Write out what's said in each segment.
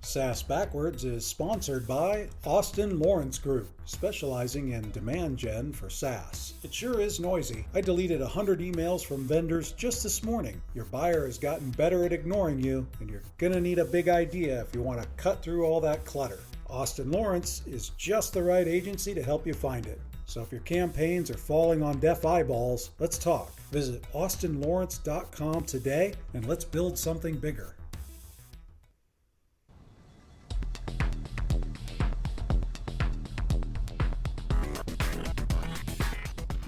SaaS Backwards is sponsored by Austin Lawrence Group, specializing in demand gen for SaaS. It sure is noisy. I deleted 100 emails from vendors just this morning. Your buyer has gotten better at ignoring you, and you're gonna need a big idea if you want to cut through all that clutter. Austin Lawrence is just the right agency to help you find it. So if your campaigns are falling on deaf eyeballs, let's talk. Visit austinlawrence.com today and let's build something bigger.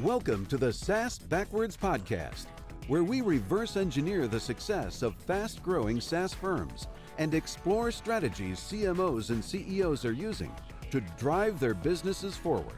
Welcome to the SaaS Backwards podcast, where we reverse engineer the success of fast-growing SaaS firms and explore strategies CMOs and CEOs are using to drive their businesses forward.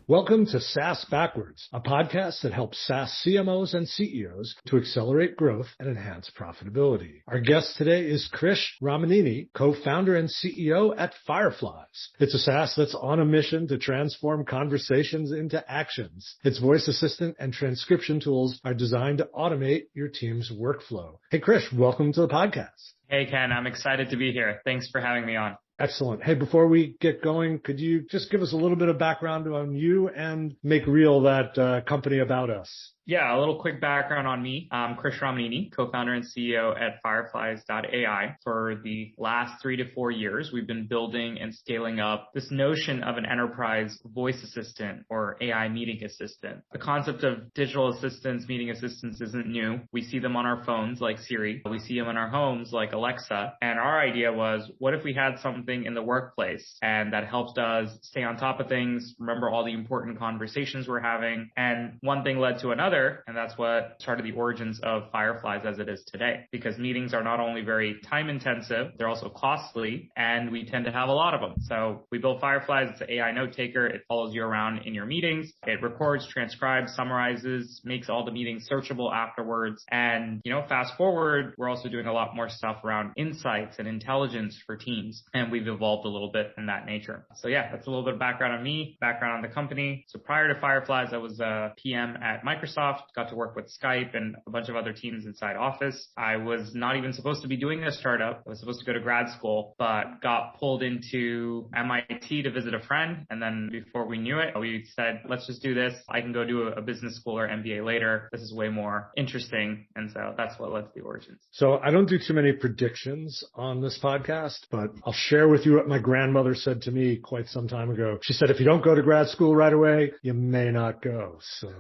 Welcome to SaaS Backwards, a podcast that helps SaaS CMOs and CEOs to accelerate growth and enhance profitability. Our guest today is Krish Ramineni, co-founder and CEO at Fireflies. It's a SaaS that's on a mission to transform conversations into actions. Its voice assistant and transcription tools are designed to automate your team's workflow. Hey, Krish, welcome to the podcast. Hey, Ken, I'm excited to be here. Thanks for having me on. Excellent. Hey, before we get going, could you just give us a little bit of background on you and make real that company about us? Yeah, a little quick background on me. I'm Krish Ramineni, co-founder and CEO at Fireflies.ai. For the last 3 to 4 years, we've been building and scaling up this notion of an enterprise voice assistant or AI meeting assistant. The concept of digital assistants, meeting assistants isn't new. We see them on our phones like Siri. We see them in our homes like Alexa. And our idea was, what if we had something in the workplace and that helped us stay on top of things, remember all the important conversations we're having, and one thing led to another. And that's what started the origins of Fireflies as it is today. Because meetings are not only very time intensive, they're also costly, and we tend to have a lot of them. So we built Fireflies. It's an AI note taker. It follows you around in your meetings. It records, transcribes, summarizes, makes all the meetings searchable afterwards. And, fast forward, we're also doing a lot more stuff around insights and intelligence for teams. And we've evolved a little bit in that nature. So yeah, that's a little bit of background on me, background on the company. So prior to Fireflies, I was a PM at Microsoft. Got to work with Skype and a bunch of other teams inside Office. I was not even supposed to be doing a startup. I was supposed to go to grad school, but got pulled into MIT to visit a friend. And then before we knew it, we said, let's just do this. I can go do a business school or MBA later. This is way more interesting. And so that's what led to the origins. So I don't do too many predictions on this podcast, but I'll share with you what my grandmother said to me quite some time ago. She said, if you don't go to grad school right away, you may not go. So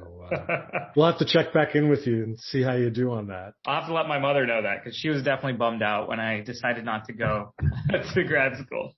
we'll have to check back in with you and see how you do on that. I'll have to let my mother know that because she was definitely bummed out when I decided not to go to grad school.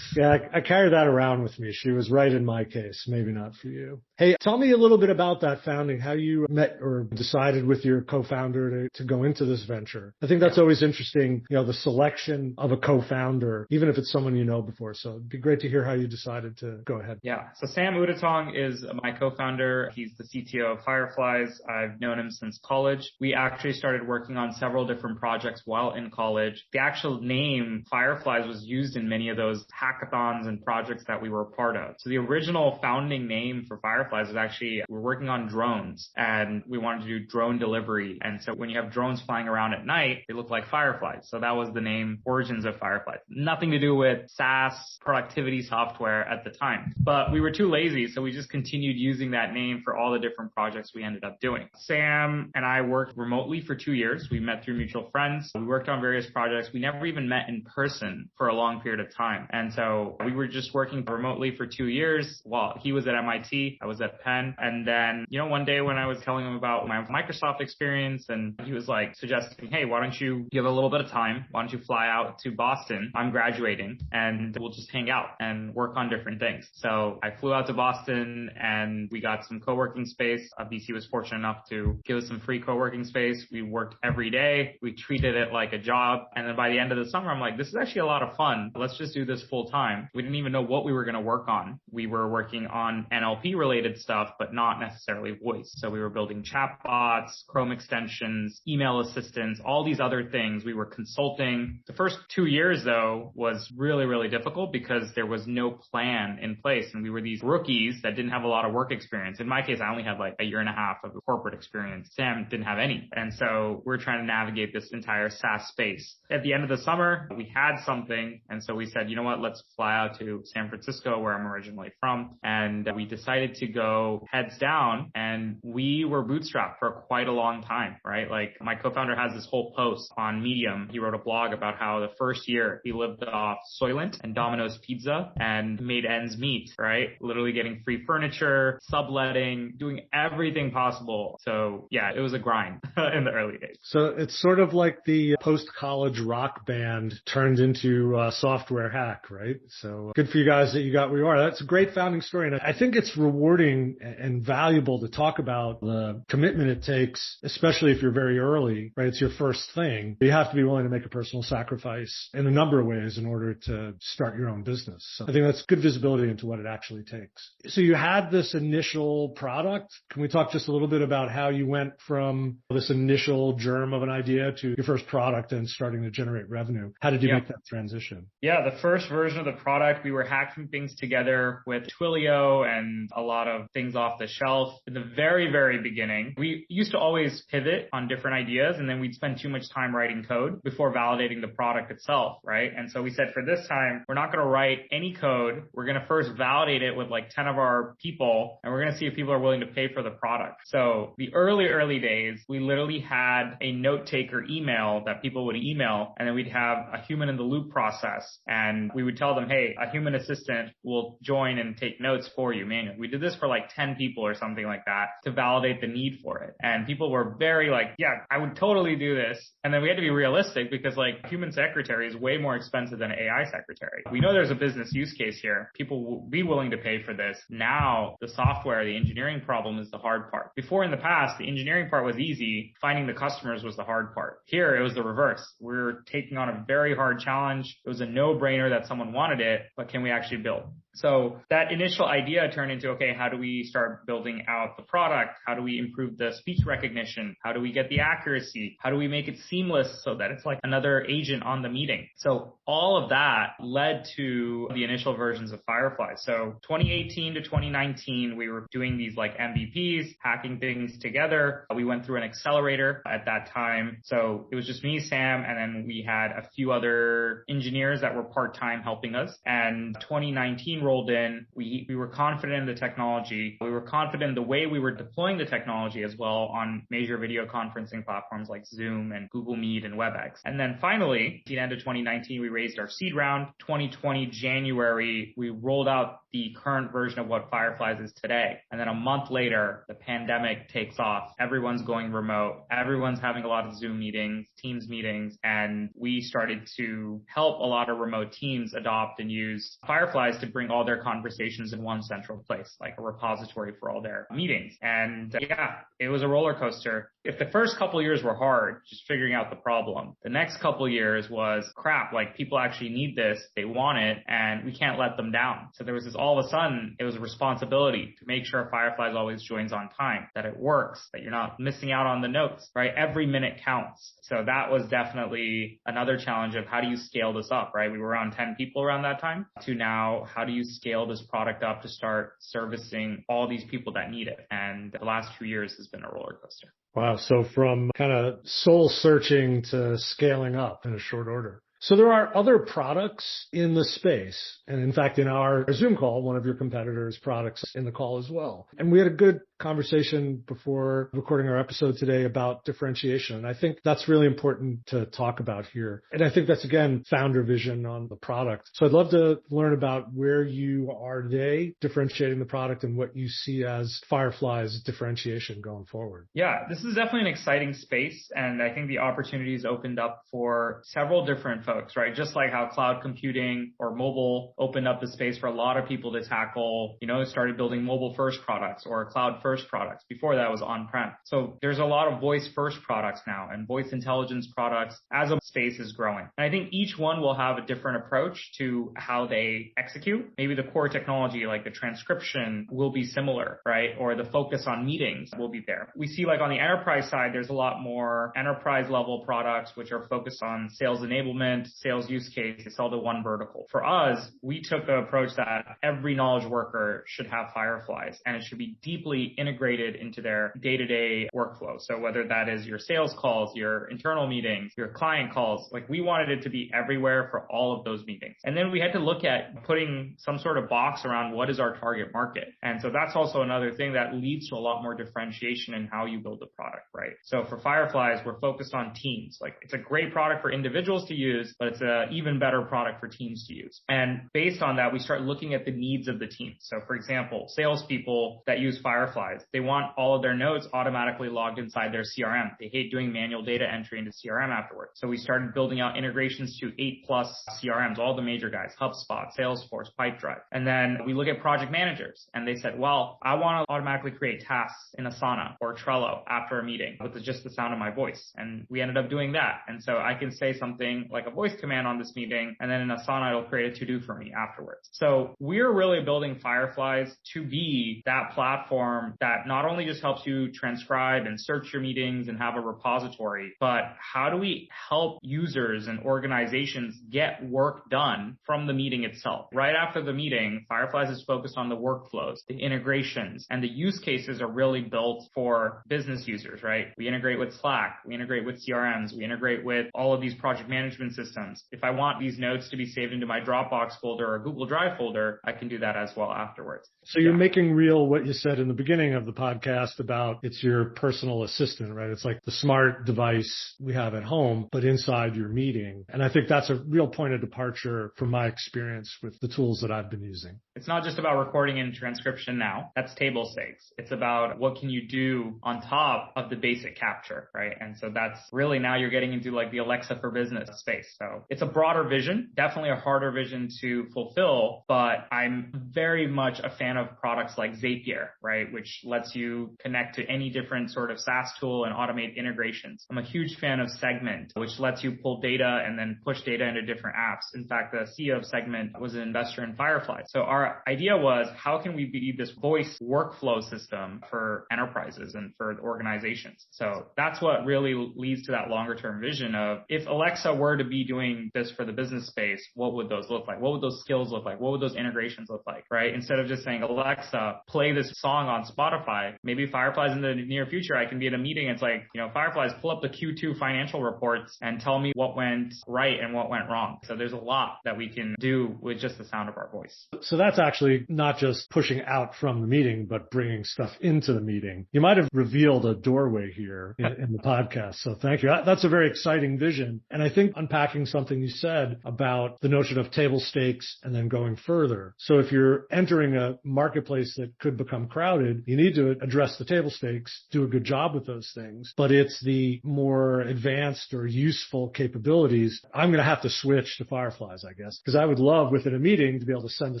Yeah, I carry that around with me. She was right in my case, maybe not for you. Hey, tell me a little bit about that founding, how you met or decided with your co-founder to go into this venture. I think that's always interesting, the selection of a co-founder, even if it's someone you know before. So it'd be great to hear how you decided to go ahead. Yeah, so Sam Udotong is my co-founder. He's the CTO of Fireflies. I've known him since college. We actually started working on several different projects while in college. The actual name Fireflies was used in many of those hackathons and projects that we were a part of. So the original founding name for Fireflies was actually, we're working on drones and we wanted to do drone delivery. And so when you have drones flying around at night, they look like fireflies. So that was the name, origins of Fireflies. Nothing to do with SaaS productivity software at the time. But we were too lazy, so we just continued using that name for all the different projects we ended up doing. Sam and I worked remotely for 2 years. We met through mutual friends. We worked on various projects. We never even met in person for a long period of time. And so we were just working remotely for 2 years while he was at MIT. I was at Penn. And then, one day when I was telling him about my Microsoft experience and he was like suggesting, hey, why don't you give a little bit of time? Why don't you fly out to Boston? I'm graduating and we'll just hang out and work on different things. So I flew out to Boston and we got some co-working space. VC was fortunate enough to give us some free co-working space. We worked every day. We treated it like a job. And then by the end of the summer, I'm like, this is actually a lot of fun. Let's just do this full time. We didn't even know what we were going to work on. We were working on NLP related stuff, but not necessarily voice. So we were building chatbots, Chrome extensions, email assistants, all these other things. We were consulting. The first 2 years though was really, really difficult because there was no plan in place. And we were these rookies that didn't have a lot of work experience. In my case, I only had like a year and a half half of the corporate experience. Sam didn't have any. And so we're trying to navigate this entire SaaS space. At the end of the summer, we had something. And so we said, you know what, let's fly out to San Francisco, where I'm originally from. And we decided to go heads down, and we were bootstrapped for quite a long time, right? Like my co-founder has this whole post on Medium. He wrote a blog about how the first year he lived off Soylent and Domino's Pizza and made ends meet, right? Literally getting free furniture, subletting, doing everything possible. So yeah, it was a grind in the early days. So it's sort of like the post-college rock band turned into a software hack, right? So good for you guys that you got where you are. That's a great founding story. And I think it's rewarding and valuable to talk about the commitment it takes, especially if you're very early, right? It's your first thing. You have to be willing to make a personal sacrifice in a number of ways in order to start your own business. So I think that's good visibility into what it actually takes. So you had this initial product. Can we talk just a little bit about how you went from this initial germ of an idea to your first product and starting to generate revenue? How did you make that transition? Yeah, the first version of the product, we were hacking things together with Twilio and a lot of things off the shelf. In the very, very beginning, we used to always pivot on different ideas, and then we'd spend too much time writing code before validating the product itself, right? And so we said, for this time, we're not going to write any code. We're going to first validate it with like 10 of our people, and we're going to see if people are willing to pay for the product. So the early days, we literally had a note taker email that people would email, and then we'd have a human in the loop process, and we would tell them, hey, a human assistant will join and take notes for you manually. We did this for like 10 people or something like that to validate the need for it. And people were very like, yeah, I would totally do this. And then we had to be realistic, because like human secretary is way more expensive than an AI secretary. We know there's a business use case here. People will be willing to pay for this. Now the software, the engineering problem is the hard part. Before, in the past, the engineering part was easy. Finding the customers was the hard part. Here it was the reverse. We're taking on a very hard challenge. It was a no-brainer that someone wanted it, but can we actually build? So that initial idea turned into, okay, how do we start building out the product? How do we improve the speech recognition? How do we get the accuracy? How do we make it seamless so that it's like another agent on the meeting? So all of that led to the initial versions of Fireflies. So 2018 to 2019, we were doing these like MVPs, hacking things together. We went through an accelerator at that time. So it was just me, Sam, and then we had a few other engineers that were part-time helping us. And 2019 rolled in. We were confident in the technology. We were confident in the way we were deploying the technology as well on major video conferencing platforms like Zoom and Google Meet and WebEx. And then finally, at the end of 2019, we raised our seed round. 2020 January, we rolled out the current version of what Fireflies is today. And then a month later, the pandemic takes off. Everyone's going remote. Everyone's having a lot of Zoom meetings, Teams meetings, and we started to help a lot of remote teams adopt and use Fireflies to bring all their conversations in one central place, like a repository for all their meetings. And yeah, it was a roller coaster. If the first couple of years were hard, just figuring out the problem, the next couple of years was crap, like people actually need this, they want it, and we can't let them down. So there was this, all of a sudden, it was a responsibility to make sure Fireflies always joins on time, that it works, that you're not missing out on the notes, right? Every minute counts. So that was definitely another challenge of how do you scale this up, right? We were around 10 people around that time to now, how do you scale this product up to start servicing all these people that need it? And the last 2 years has been a roller coaster. Wow. So from kind of soul searching to scaling up in a short order. So there are other products in the space. And in fact, in our Zoom call, one of your competitors' products in the call as well. And we had a good conversation before recording our episode today about differentiation. And I think that's really important to talk about here. And I think that's, again, founder vision on the product. So I'd love to learn about where you are today, differentiating the product, and what you see as Firefly's differentiation going forward. Yeah, this is definitely an exciting space. And I think the opportunities opened up for several different folks, right? Just like how cloud computing or mobile opened up the space for a lot of people to tackle, started building mobile first products or cloud first products. Before that was on-prem. So there's a lot of voice first products now, and voice intelligence products as a space is growing. And I think each one will have a different approach to how they execute. Maybe the core technology, like the transcription, will be similar, right? Or the focus on meetings will be there. We see like on the enterprise side, there's a lot more enterprise level products, which are focused on sales enablement, sales use case. They sell to one vertical. For us, we took the approach that every knowledge worker should have Fireflies, and it should be deeply integrated into their day-to-day workflow. So whether that is your sales calls, your internal meetings, your client calls, like we wanted it to be everywhere for all of those meetings. And then we had to look at putting some sort of box around what is our target market. And so that's also another thing that leads to a lot more differentiation in how you build a product, right? So for Fireflies, we're focused on teams. Like it's a great product for individuals to use, but it's an even better product for teams to use. And based on that, we start looking at the needs of the team. So for example, salespeople that use Fireflies, they want all of their notes automatically logged inside their CRM. They hate doing manual data entry into CRM afterwards. So we started building out integrations to 8+ CRMs, all the major guys, HubSpot, Salesforce, Pipedrive. And then we look at project managers and they said, well, I want to automatically create tasks in Asana or Trello after a meeting with just the sound of my voice. And we ended up doing that. And so I can say something like a voice command on this meeting, and then in Asana, it'll create a to-do for me afterwards. So we're really building Fireflies to be that platform that not only just helps you transcribe and search your meetings and have a repository, but how do we help users and organizations get work done from the meeting itself? Right after the meeting, Fireflies is focused on the workflows, the integrations, and the use cases are really built for business users, right? We integrate with Slack, we integrate with CRMs, we integrate with all of these project management systems. If I want these notes to be saved into my Dropbox folder or Google Drive folder, I can do that as well afterwards. So you're making real what you said in the beginning of the podcast about it's your personal assistant, right? It's like the smart device we have at home, but inside your meeting. And I think that's a real point of departure from my experience with the tools that I've been using. It's not just about recording and transcription now. That's table stakes. It's about what can you do on top of the basic capture, right? And so that's really now you're getting into like the Alexa for business space. So it's a broader vision, definitely a harder vision to fulfill, but I'm very much a fan of products like Zapier, right? Which lets you connect to any different sort of SaaS tool and automate integrations. I'm a huge fan of Segment, which lets you pull data and then push data into different apps. In fact, the CEO of Segment was an investor in Firefly. So our idea was, how can we be this voice workflow system for enterprises and for organizations? So that's what really leads to that longer term vision of, if Alexa were to be doing this for the business space, what would those look like? What would those skills look like? What would those integrations look like, right? Instead of just saying, Alexa, play this song on Spotify, maybe Fireflies in the near future, I can be at a meeting. It's like, Fireflies, pull up the Q2 financial reports and tell me what went right and what went wrong. So there's a lot that we can do with just the sound of our voice. So that's actually not just pushing out from the meeting, but bringing stuff into the meeting. You might have revealed a doorway here in the podcast. So thank you. That's a very exciting vision. And I think unpacking something you said about the notion of table stakes and then going further. So if you're entering a marketplace that could become crowded, you need to address the table stakes, do a good job with those things. But it's the more advanced or useful capabilities. I'm going to have to switch to Fireflies, I guess, because I would love within a meeting to be able to send a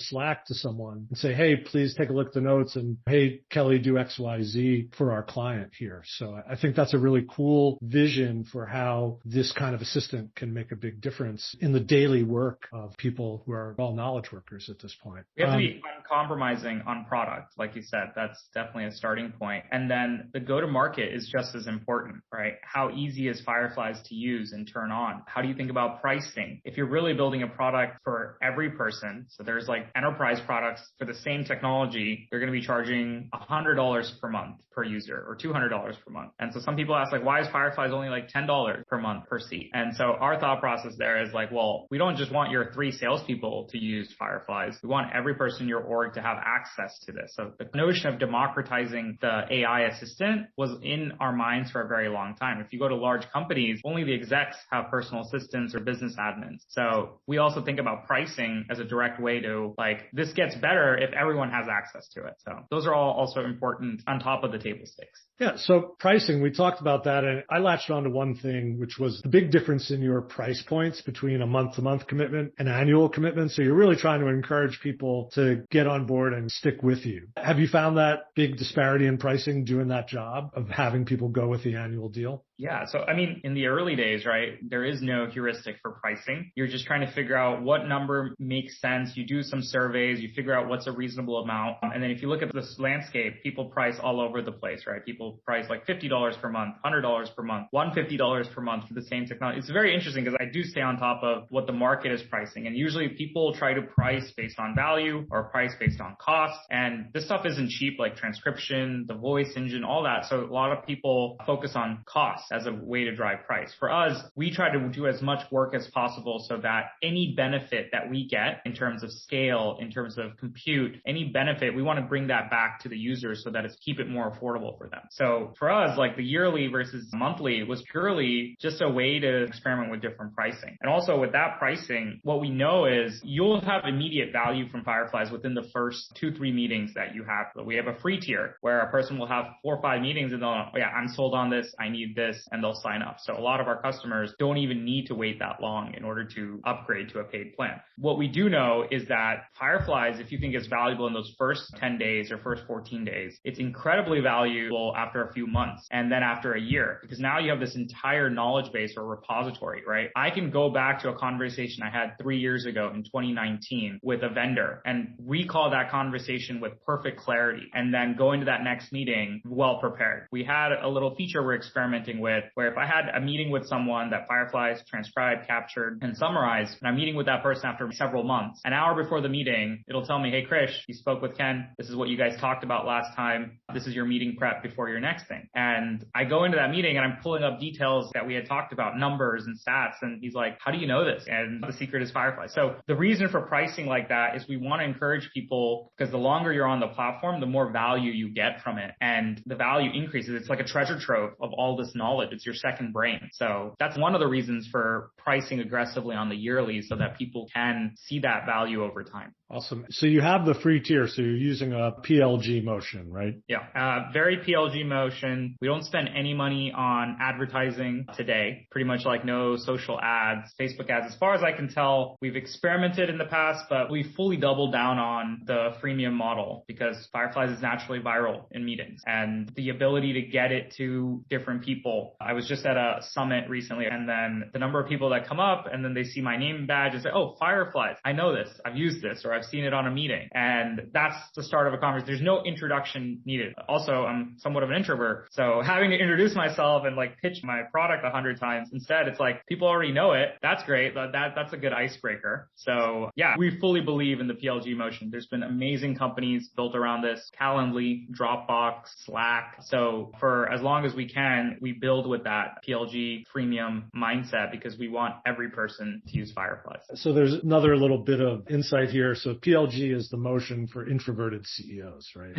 Slack to someone and say, hey, please take a look at the notes, and hey, Kelly, do XYZ for our client here. So I think that's a really cool vision for how this kind of assistant can make a big difference in the daily work of people who are all knowledge workers at this point. We have to be uncompromising on product. Like you said, that's definitely a starting point. And then the go-to-market is just as important, right? How easy is Fireflies to use and turn on? How do you think about pricing? If you're really building a product for every person, so there's like enterprise products for the same technology, they're going to be charging $100 per month per user or $200 per month. And so some people ask, like, why is Fireflies only like $10 per month per seat? And so our thought process there is like, well, we don't just want your 3 salespeople to use Fireflies. We want every person in your org to have access to this. So the notion of democratizing the AI assistant was in our minds for a very long time. If you go to large companies, only the execs have personal assistants or business admins. So we also think about pricing as a direct way to, like, this gets better if everyone has access to it. So those are all also important on top of the table stakes. Yeah. So pricing, we talked about that, and I latched onto one thing, which was the big difference in your price points between a month-to-month commitment and annual commitment. So you're really trying to encourage people to get on board and stick with you. Have you found that big disparity in pricing doing that job of having people go with the annual deal? Yeah. So, I mean, in the early days, right, there is no heuristic for pricing. You're just trying to figure out what number makes sense. You do some surveys, you figure out what's a reasonable amount. And then if you look at this landscape, people price all over the place, right? People price like $50 per month, $100 per month, $150 per month for the same technology. It's very interesting because I do stay on top of what the market is pricing. And usually people try to price based on value or price based on cost. And this stuff isn't cheap, like transcription, the voice engine, all that. So a lot of people focus on cost as a way to drive price. For us, we try to do as much work as possible so that any benefit that we get in terms of scale, in terms of compute, any benefit, we want to bring that back to the users so that it's keep it more affordable for them. So for us, like the yearly versus monthly was purely just a way to experiment with different pricing. And also with that pricing, what we know is you'll have immediate value from Fireflies within the first 2-3 meetings that you have. So we have a free tier where a person will have 4 or 5 meetings and they'll, oh yeah, I'm sold on this, I need this, and they'll sign up. So a lot of our customers don't even need to wait that long in order to upgrade to a paid plan. What we do know is that Fireflies, if you think it's valuable in those first 10 days or first 14 days, it's incredibly valuable after a few months and then after a year, because now you have this entire knowledge base or repository, right? I can go back to a conversation I had 3 years ago in 2019 with a vendor and recall that conversation with perfect clarity and then go into that next meeting well prepared. We had a little feature we're experimenting with where if I had a meeting with someone that Fireflies transcribed, captured, and summarized, and I'm meeting with that person after several months, an hour before the meeting, it'll tell me, hey, Krish, you spoke with Ken. This is what you guys talked about last time. This is your meeting prep before your next thing. And I go into that meeting and I'm pulling up details that we had talked about, numbers and stats. And he's like, how do you know this? And the secret is Firefly. So the reason for pricing like that is we want to encourage people, because the longer you're on the platform, the more value you get from it. And the value increases. It's like a treasure trove of all this knowledge. It's your second brain. So that's one of the reasons for pricing aggressively on the yearly so that people can see that value over time. Awesome. So you have the free tier, so you're using a PLG motion, right? Yeah, very PLG motion. We don't spend any money on advertising today, pretty much like no social ads, Facebook ads. As far as I can tell, we've experimented in the past, but we fully doubled down on the freemium model because Fireflies is naturally viral in meetings and the ability to get it to different people. I was just at a summit recently and then the number of people that come up and then they see my name badge and say, oh, Fireflies, I know this, I've used this, or I've seen it on a meeting. And that's the start of a conversation. There's no introduction needed. Also, I'm somewhat of an introvert. So having to introduce myself and like pitch my product 100 times, instead it's like people already know it. That's great. That's a good icebreaker. So yeah, we fully believe in the PLG motion. There's been amazing companies built around this, Calendly, Dropbox, Slack. So for as long as we can, we build with that PLG freemium mindset because we want every person to use Fireflies. So there's another little bit of insight here. So PLG is the motion for introverted CEOs, right?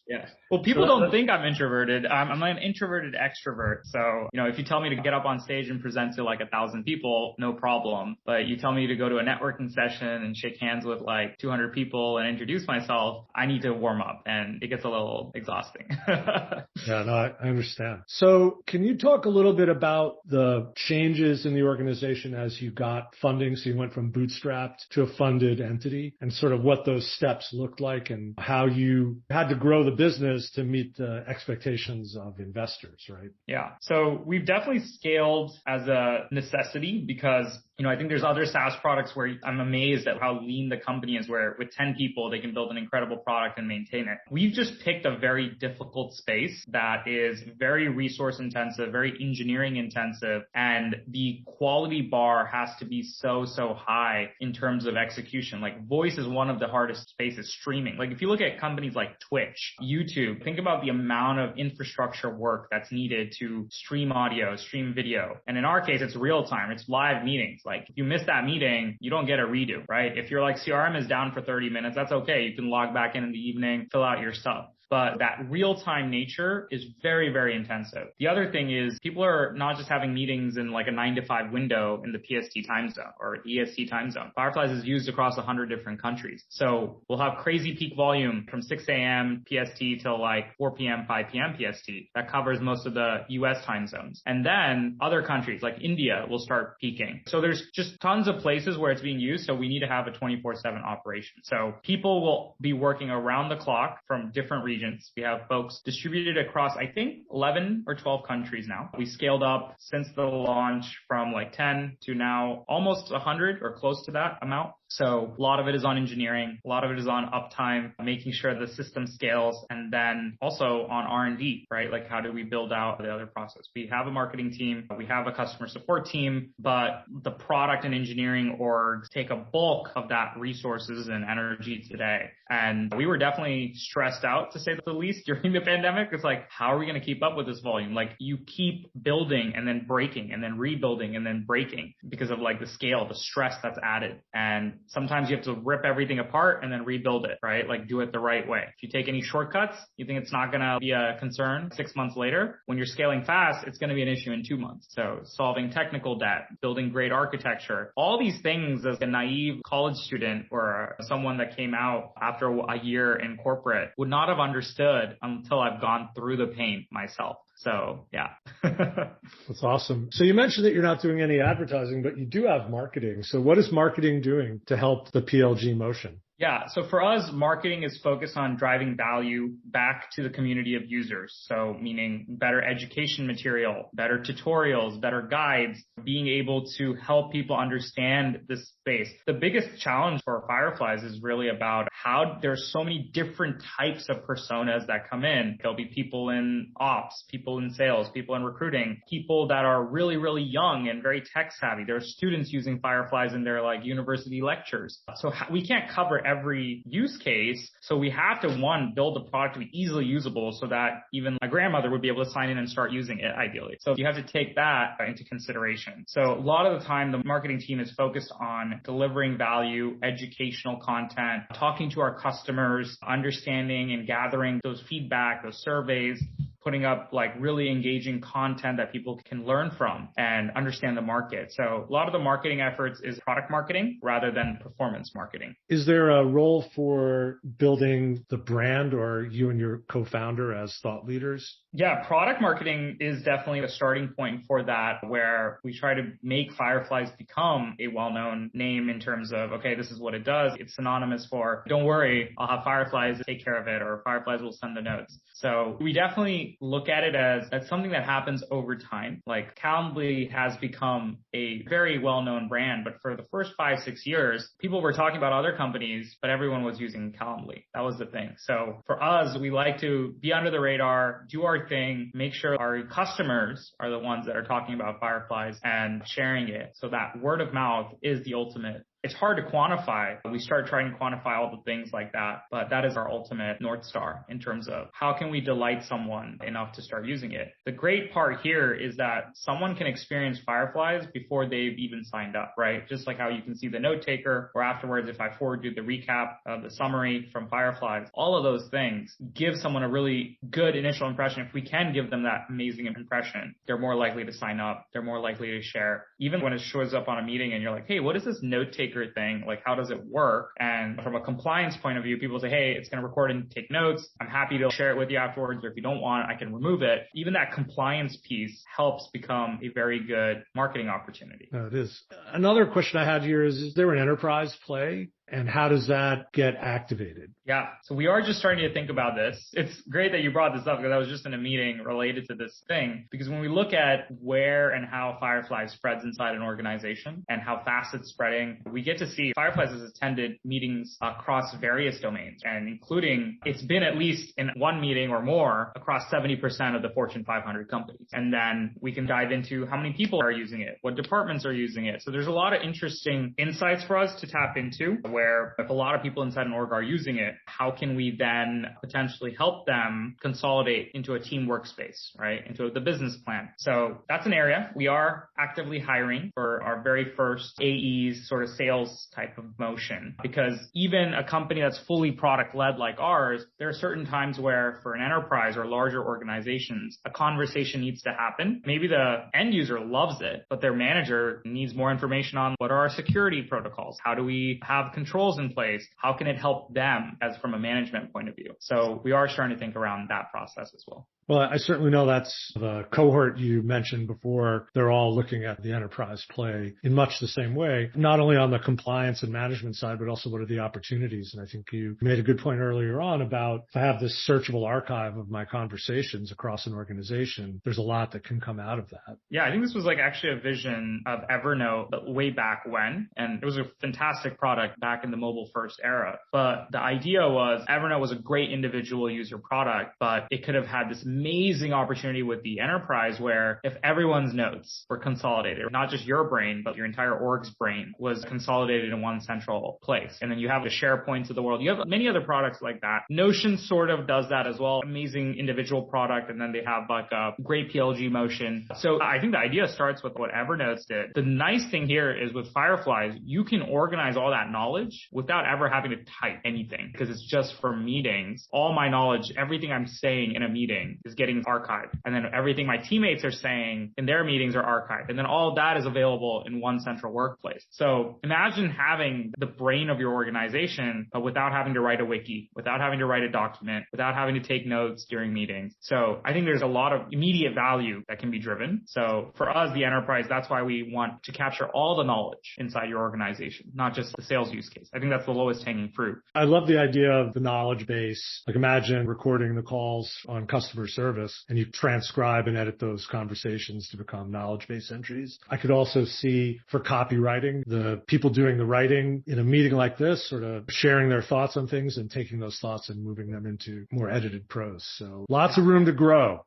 Yeah. Well, people don't think I'm introverted. I'm an introverted extrovert. So, if you tell me to get up on stage and present to like 1,000 people, no problem. But you tell me to go to a networking session and shake hands with like 200 people and introduce myself, I need to warm up and it gets a little exhausting. Yeah, no, I understand. So can you talk a little bit about the changes in the organization as you got funding? So you went from bootstrapped to a funded entity and sort of what those steps looked like and how you had to grow the business to meet the expectations of investors, right? Yeah. So we've definitely scaled as a necessity because I think there's other SaaS products where I'm amazed at how lean the company is, where with 10 people, they can build an incredible product and maintain it. We've just picked a very difficult space that is very resource intensive, very engineering intensive, and the quality bar has to be so high in terms of execution. Like voice is one of the hardest spaces, streaming. Like if you look at companies like Twitch, YouTube, think about the amount of infrastructure work that's needed to stream audio, stream video. And in our case, it's real time. It's live meetings. Like if you miss that meeting, you don't get a redo, right? If your CRM is down for 30 minutes, that's okay. You can log back in the evening, fill out your stuff. But that real-time nature is very, very intensive. The other thing is people are not just having meetings in like a 9 to 5 window in the PST time zone or EST time zone. Fireflies is used across 100 different countries. So we'll have crazy peak volume from 6 a.m. PST till like 4 p.m., 5 p.m. PST. That covers most of the US time zones. And then other countries like India will start peaking. So there's just tons of places where it's being used. So we need to have a 24/7 operation. So people will be working around the clock from different regions. We have folks distributed across, I think, 11 or 12 countries now. We scaled up since the launch from like 10 to now almost 100 or close to that amount. So a lot of it is on engineering, a lot of it is on uptime, making sure the system scales, and then also on R&D, right? Like how do we build out the other process? We have a marketing team, we have a customer support team, but the product and engineering orgs take a bulk of that resources and energy today. And we were definitely stressed out, to say the least, during the pandemic. It's like, how are we going to keep up with this volume? Like you keep building and then breaking and then rebuilding and then breaking because of like the scale, the stress that's added. And sometimes you have to rip everything apart and then rebuild it, right? Like do it the right way. If you take any shortcuts, you think it's not going to be a concern 6 months later. When you're scaling fast, it's going to be an issue in 2 months. So solving technical debt, building great architecture, all these things as a naive college student or someone that came out after a year in corporate would not have understood until I've gone through the pain myself. So yeah. That's awesome. So you mentioned that you're not doing any advertising, but you do have marketing. So what is marketing doing to help the PLG motion? Yeah. So for us, marketing is focused on driving value back to the community of users. So meaning better education material, better tutorials, better guides, being able to help people understand this space. The biggest challenge for Fireflies is really about how there's so many different types of personas that come in. There'll be people in ops, people in sales, people in recruiting, people that are really, really young and very tech savvy. There are students using Fireflies in their like university lectures. So we can't cover every use case. So we have to, one, build the product to be easily usable so that even my grandmother would be able to sign in and start using it ideally. So you have to take that into consideration. So a lot of the time, the marketing team is focused on delivering value, educational content, talking to our customers, understanding and gathering those feedback, those surveys, putting up like really engaging content that people can learn from and understand the market. So a lot of the marketing efforts is product marketing rather than performance marketing. Is there a role for building the brand, or you and your co-founder as thought leaders? Yeah, product marketing is definitely a starting point for that, where we try to make Fireflies become a well-known name in terms of, okay, this is what it does. It's synonymous for, don't worry, I'll have Fireflies take care of it, or Fireflies will send the notes. So we definitely look at it as something that happens over time. Like Calendly has become a very well-known brand, but for the first 5-6 years, people were talking about other companies, but everyone was using Calendly. That was the thing. So for us, we like to be under the radar, do our thing, make sure our customers are the ones that are talking about Fireflies and sharing it. So that word of mouth is the ultimate. It's hard to quantify. We start trying to quantify all the things like that, but that is our ultimate North Star in terms of how can we delight someone enough to start using it. The great part here is that someone can experience Fireflies before they've even signed up, right? Just like how you can see the note taker, or afterwards, if I forward you the recap of the summary from Fireflies, all of those things give someone a really good initial impression. If we can give them that amazing impression, they're more likely to sign up. They're more likely to share. Even when it shows up on a meeting and you're like, hey, what is this note taker thing? Like, how does it work? And from a compliance point of view, people say, hey, it's going to record and take notes. I'm happy to share it with you afterwards. Or if you don't want, I can remove it. Even that compliance piece helps become a very good marketing opportunity. It is. Another question I had here is there an enterprise play? And how does that get activated? Yeah. So we are just starting to think about this. It's great that you brought this up, because I was just in a meeting related to this thing. Because when we look at where and how Firefly spreads inside an organization and how fast it's spreading, we get to see Fireflies has attended meetings across various domains, and including, it's been at least in one meeting or more across 70% of the Fortune 500 companies. And then we can dive into how many people are using it, what departments are using it. So there's a lot of interesting insights for us to tap into, where if a lot of people inside an org are using it, how can we then potentially help them consolidate into a team workspace, right? Into the business plan. So that's an area we are actively hiring for our very first AEs sort of sales type of motion, because even a company that's fully product led like ours, there are certain times where for an enterprise or larger organizations, a conversation needs to happen. Maybe the end user loves it, but their manager needs more information on what are our security protocols? How do we have controls in place? How can it help them as from a management point of view? So we are starting to think around that process as well. Well, I certainly know that's the cohort you mentioned before. They're all looking at the enterprise play in much the same way, not only on the compliance and management side, but also what are the opportunities. And I think you made a good point earlier on about if I have this searchable archive of my conversations across an organization, there's a lot that can come out of that. Yeah, I think this was like actually a vision of Evernote way back when, and it was a fantastic product back in the mobile first era. But the idea was Evernote was a great individual user product, but it could have had this amazing opportunity with the enterprise where if everyone's notes were consolidated, not just your brain, but your entire org's brain was consolidated in one central place. And then you have the SharePoints of the world. You have many other products like that. Notion sort of does that as well. Amazing individual product. And then they have like a great PLG motion. So I think the idea starts with what Evernote did. The nice thing here is with Fireflies, you can organize all that knowledge without ever having to type anything because it's just for meetings. All my knowledge, everything I'm saying in a meeting is getting archived. And then everything my teammates are saying in their meetings are archived. And then all of that is available in one central workplace. So imagine having the brain of your organization, but without having to write a wiki, without having to write a document, without having to take notes during meetings. So I think there's a lot of immediate value that can be driven. So for us, the enterprise, that's why we want to capture all the knowledge inside your organization, not just the sales use case. I think that's the lowest hanging fruit. I love the idea of the knowledge base. Like imagine recording the calls on customer service and you transcribe and edit those conversations to become knowledge base entries. I could also see for copywriting, the people doing the writing in a meeting like this, sort of sharing their thoughts on things and taking those thoughts and moving them into more edited prose. So lots of room to grow.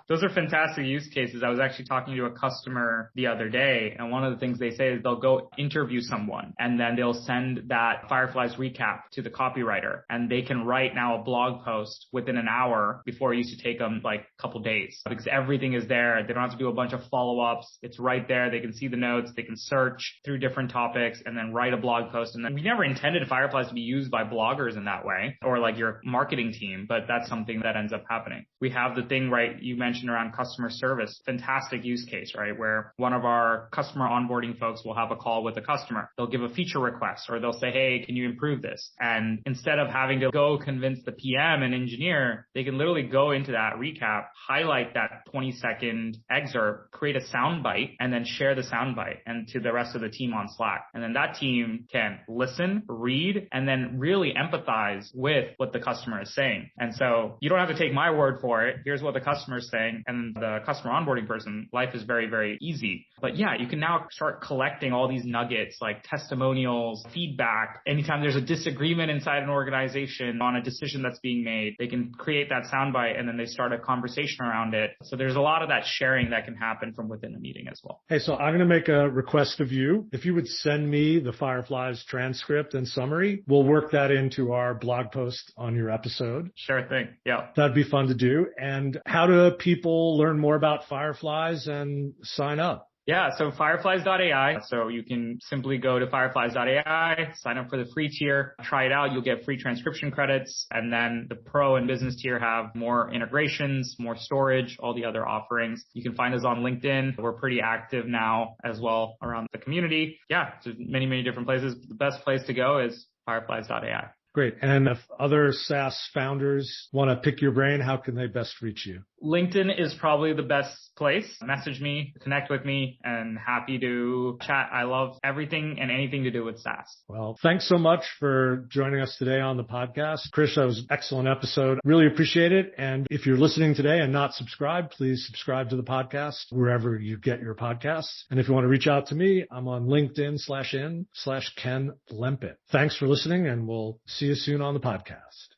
Those are fantastic use cases. I was actually talking to a customer the other day, and one of the things they say is they'll go interview someone and then they'll send that Fireflies recap to the copywriter, and they can write now a blog post within an hour before it used to take them like a couple days because everything is there. They don't have to do a bunch of follow-ups. It's right there. They can see the notes. They can search through different topics and then write a blog post. And then we never intended Fireflies to be used by bloggers in that way or like your marketing team, but that's something that ends up happening. We have the thing, right, you mentioned around customer service, fantastic use case, right, where one of our customer onboarding folks will have a call with a customer. They'll give a feature request or they'll say, hey, can you improve this? And instead of having to go convince the PM and engineer, they can literally go into that recap, highlight that 20-second excerpt, create a soundbite, and then share the soundbite and to the rest of the team on Slack. And then that team can listen, read, and then really empathize with what the customer is saying. And so you don't have to take my word for it. Here's what the customer is saying. And the customer onboarding person, life is very, very easy. But yeah, you can now start collecting all these nuggets like testimonials, feedback. Anytime there's a disagreement inside an organization on a decision that's being made, they can create that soundbite and then they start a conversation around it. So there's a lot of that sharing that can happen from within the meeting as well. Hey, so I'm going to make a request of you. If you would send me the Fireflies transcript and summary, we'll work that into our blog post on your episode. Sure thing. Yeah. That'd be fun to do. And how do people learn more about Fireflies and sign up? Yeah, so Fireflies.ai. So you can simply go to Fireflies.ai, sign up for the free tier, try it out. You'll get free transcription credits. And then the pro and business tier have more integrations, more storage, all the other offerings. You can find us on LinkedIn. We're pretty active now as well around the community. Yeah, there's many, many different places. The best place to go is Fireflies.ai. Great. And if other SaaS founders want to pick your brain, how can they best reach you? LinkedIn is probably the best place. Message me, connect with me, and happy to chat. I love everything and anything to do with SaaS. Well, thanks so much for joining us today on the podcast. Krish, that was an excellent episode. Really appreciate it. And if you're listening today and not subscribed, please subscribe to the podcast wherever you get your podcasts. And if you want to reach out to me, I'm on LinkedIn/in/Ken Lempit. Thanks for listening, and we'll see you soon on the podcast.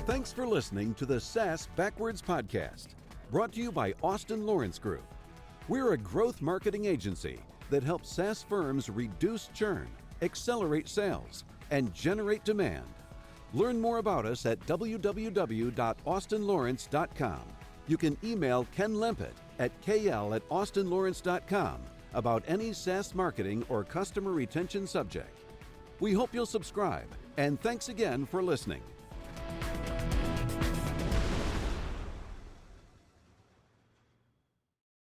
Thanks for listening to the SaaS Backwards Podcast, brought to you by Austin Lawrence Group. We're a growth marketing agency that helps SaaS firms reduce churn, accelerate sales, and generate demand. Learn more about us at www.austinlawrence.com. You can email Ken Lempit at kl@austinlawrence.com about any SaaS marketing or customer retention subject. We hope you'll subscribe, and thanks again for listening.